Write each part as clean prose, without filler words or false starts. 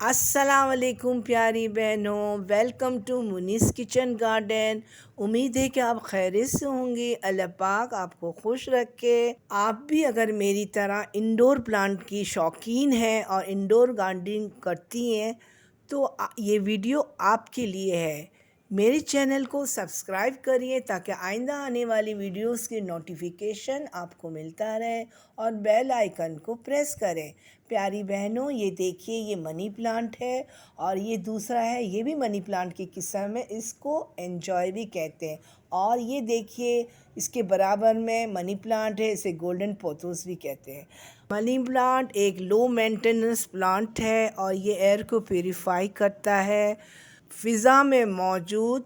अस्सलाम वालेकुम प्यारी बहनों, वेलकम टू मुनीस किचन गार्डन। उम्मीद है कि आप खैरियत से होंगे। अल्लाह पाक आपको खुश रखे। आप भी अगर मेरी तरह इंडोर प्लांट की शौकीन हैं और इंडोर गार्डनिंग करती हैं तो ये वीडियो आपके लिए है। मेरे चैनल को सब्सक्राइब करिए ताकि आइंदा आने वाली वीडियोस की नोटिफिकेशन आपको मिलता रहे और बेल आइकन को प्रेस करें। प्यारी बहनों, ये देखिए, ये मनी प्लांट है और ये दूसरा है, ये भी मनी प्लांट की किस्म है, इसको एंजॉय भी कहते हैं। और ये देखिए, इसके बराबर में मनी प्लांट है, इसे गोल्डन पोथोस भी कहते हैं। मनी प्लांट एक लो मेंटेनेंस प्लांट है और ये एयर को प्योरीफाई करता है, फ़िज़ा में मौजूद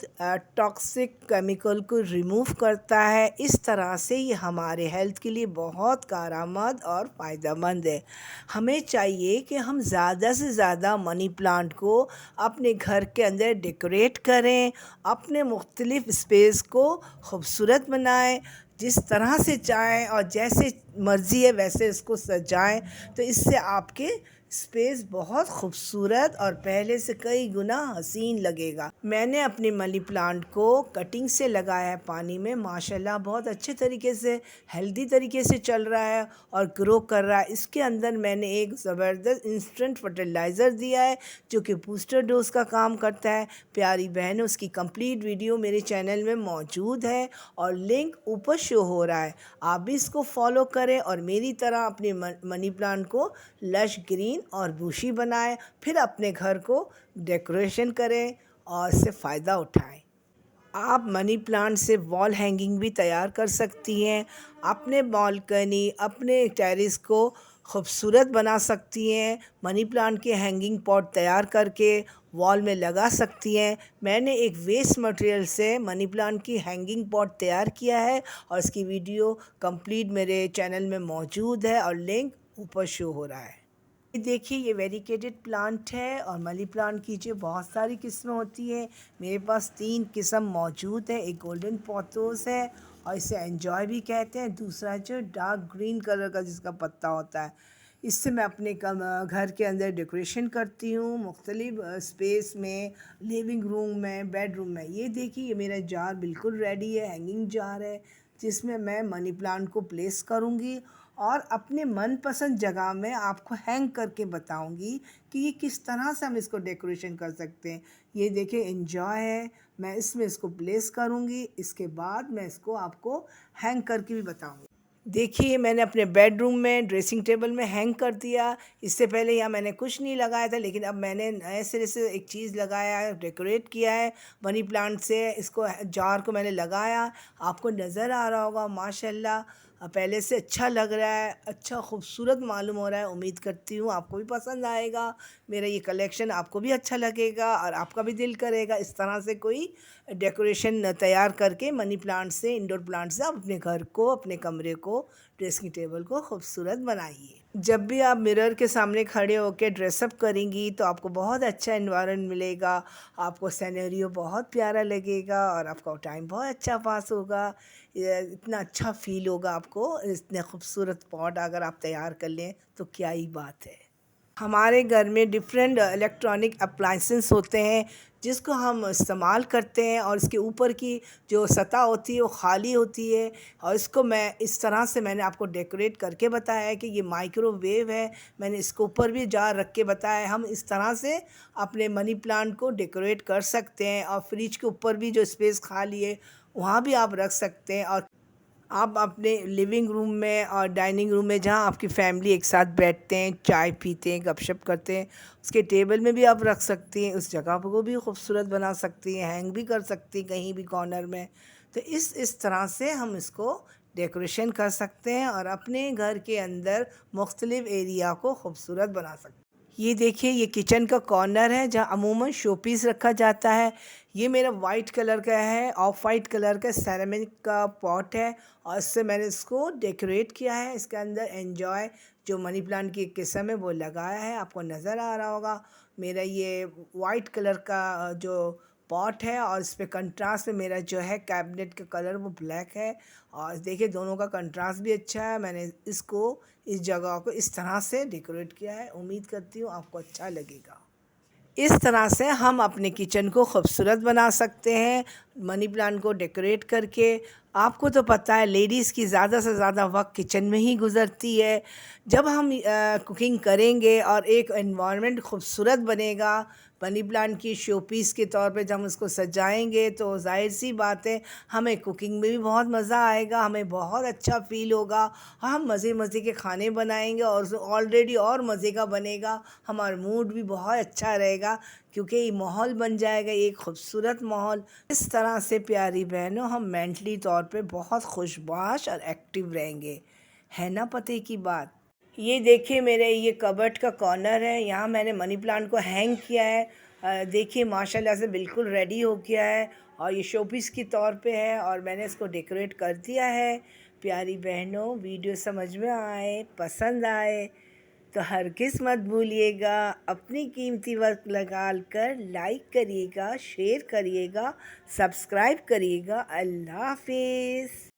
टॉक्सिक केमिकल को रिमूव करता है। इस तरह से ये हमारे हेल्थ के लिए बहुत कारआमद और फ़ायदेमंद है। हमें चाहिए कि हम ज़्यादा से ज़्यादा मनी प्लांट को अपने घर के अंदर डेकोरेट करें, अपने मुख्तलिफ़ स्पेस को खूबसूरत बनाएं, जिस तरह से चाहें और जैसे मर्ज़ी है वैसे इसको सजाएं, तो इससे आपके स्पेस बहुत खूबसूरत और पहले से कई गुना हसीन लगेगा। मैंने अपने मनी प्लांट को कटिंग से लगाया है पानी में, माशाल्लाह बहुत अच्छे तरीके से हेल्दी तरीके से चल रहा है और ग्रो कर रहा है। इसके अंदर मैंने एक ज़बरदस्त इंस्टेंट फर्टिलाइज़र दिया है जो कि बूस्टर डोज का काम करता है। प्यारी बहन, उसकी कंप्लीट वीडियो मेरे चैनल में मौजूद है और लिंक ऊपर शो हो रहा है। आप भी इसको फॉलो करें और मेरी तरह अपने मनी प्लांट को लश ग्रीन और बुशी बनाएं, फिर अपने घर को डेकोरेशन करें और इससे फ़ायदा उठाएं। आप मनी प्लांट से वॉल हैंगिंग भी तैयार कर सकती हैं। अपने बालकनी, अपने टेरेस को खूबसूरत बना सकती हैं। मनी प्लांट के हैंगिंग पॉट तैयार करके वॉल में लगा सकती हैं। मैंने एक वेस्ट मटेरियल से मनी प्लांट की हैंगिंग पॉट तैयार किया है और इसकी वीडियो कंप्लीट मेरे चैनल में मौजूद है और लिंक ऊपर शो हो रहा है। ये देखिए, ये वेरिकेटेड प्लांट है और मनी प्लांट की जो बहुत सारी किस्में होती है, मेरे पास 3 किस्म मौजूद है। एक गोल्डन पोथोस है और इसे एंजॉय भी कहते हैं। दूसरा जो डार्क ग्रीन कलर का जिसका पत्ता होता है, इससे मैं अपने घर के अंदर डेकोरेशन करती हूँ, मुख्तलिफ स्पेस में, लिविंग रूम में, बेडरूम में। ये देखिए, ये मेरा जार बिल्कुल रेडी है, हैंगिंग जार है, जिसमें मैं मनी प्लांट को प्लेस करूँगी और अपने मनपसंद जगह में आपको हैंग करके बताऊंगी कि ये किस तरह से हम इसको डेकोरेशन कर सकते हैं। ये देखिए, एंजॉय है, मैं इसमें इसको प्लेस करूंगी, इसके बाद मैं इसको आपको हैंग करके भी बताऊंगी। देखिए, मैंने अपने बेडरूम में ड्रेसिंग टेबल में हैंग कर दिया। इससे पहले यहाँ मैंने कुछ नहीं लगाया था, लेकिन अब मैंने नए सिरे से एक चीज़ लगाया है, डेकोरेट किया है मनी प्लांट से। इसको जार को मैंने लगाया, आपको नज़र आ रहा होगा माशाल्लाह पहले से अच्छा लग रहा है, अच्छा खूबसूरत मालूम हो रहा है। उम्मीद करती हूँ आपको भी पसंद आएगा मेरा ये कलेक्शन, आपको भी अच्छा लगेगा और आपका भी दिल करेगा इस तरह से कोई डेकोरेशन तैयार करके मनी प्लांट से, इंडोर प्लांट से आप अपने घर को, अपने कमरे को, ड्रेसिंग टेबल को खूबसूरत बनाइए। जब भी आप मिरर के सामने खड़े होकर ड्रेसअप करेंगी तो आपको बहुत अच्छा एनवायरनमेंट मिलेगा, आपको सिनेरियो बहुत प्यारा लगेगा और आपका टाइम बहुत अच्छा पास होगा। इतना अच्छा फील होगा आपको। इतने खूबसूरत पॉट अगर आप तैयार कर लें तो क्या ही बात है। हमारे घर में डिफरेंट इलेक्ट्रॉनिक अप्लाइंसेस होते हैं जिसको हम इस्तेमाल करते हैं और इसके ऊपर की जो सतह होती है वो खाली होती है और इसको मैं इस तरह से मैंने आपको डेकोरेट करके बताया है कि ये माइक्रोवेव है। मैंने इसके ऊपर भी जार रख के बताया है। हम इस तरह से अपने मनी प्लांट को डेकोरेट कर सकते हैं और फ्रिज के ऊपर भी जो स्पेस खाली है वहाँ भी आप रख सकते हैं। और आप अपने लिविंग रूम में और डाइनिंग रूम में, जहाँ आपकी फैमिली एक साथ बैठते हैं, चाय पीते हैं, गपशप करते हैं, उसके टेबल में भी आप रख सकती हैं। उस जगह को भी खूबसूरत बना सकती हैं, हैंग भी कर सकती हैं कहीं भी कॉर्नर में। तो इस तरह से हम इसको डेकोरेशन कर सकते हैं और अपने घर के अंदर मुख्तलिफ़ एरिया को खूबसूरत बना सकते हैं। ये देखिए, ये किचन का कॉर्नर है जहाँ अमूमन शोपीस रखा जाता है। ये मेरा वाइट कलर का है, ऑफ वाइट कलर का सेरेमिक का पॉट है और इससे मैंने इसको डेकोरेट किया है। इसके अंदर एंजॉय जो मनी प्लांट की किस्म है वो लगाया है, आपको नज़र आ रहा होगा। मेरा ये वाइट कलर का जो पॉट है और इस पे कंट्रास्ट में मेरा जो है कैबिनेट का कलर वो ब्लैक है और देखिए दोनों का कंट्रास्ट भी अच्छा है। मैंने इसको, इस जगह को इस तरह से डेकोरेट किया है। उम्मीद करती हूँ आपको अच्छा लगेगा। इस तरह से हम अपने किचन को खूबसूरत बना सकते हैं मनी प्लांट को डेकोरेट करके। आपको तो पता है लेडीज़ की ज़्यादा से ज़्यादा वक्त किचन में ही गुज़रती है। जब हम कुकिंग करेंगे और एक एनवायरनमेंट खूबसूरत बनेगा मनी प्लांट की शो पीस के तौर पे, जब हम उसको सजाएंगे तो जाहिर सी बात है हमें कुकिंग में भी बहुत मज़ा आएगा, हमें बहुत अच्छा फ़ील होगा। हम मज़े मज़े के खाने बनाएंगे और ऑलरेडी और मज़े का बनेगा, हमारा मूड भी बहुत अच्छा रहेगा क्योंकि ये माहौल बन जाएगा एक खूबसूरत माहौल। इस तरह से प्यारी बहनों हम मेंटली तौर पे बहुत खुशबाश और एक्टिव रहेंगे, है ना पते की बात। ये देखिए मेरे ये कबर्ड का कॉर्नर है, यहाँ मैंने मनी प्लांट को हैंग किया है। देखिए माशाल्लाह से बिल्कुल रेडी हो गया है और ये शोपीस के तौर पे है और मैंने इसको डेकोरेट कर दिया है। प्यारी बहनों वीडियो समझ में आए, पसंद आए तो हरगिज़ मत भूलिएगा अपनी कीमती वक्त लगा कर लाइक करिएगा, शेयर करिएगा, सब्सक्राइब करिएगा। अल्लाह हाफिज़।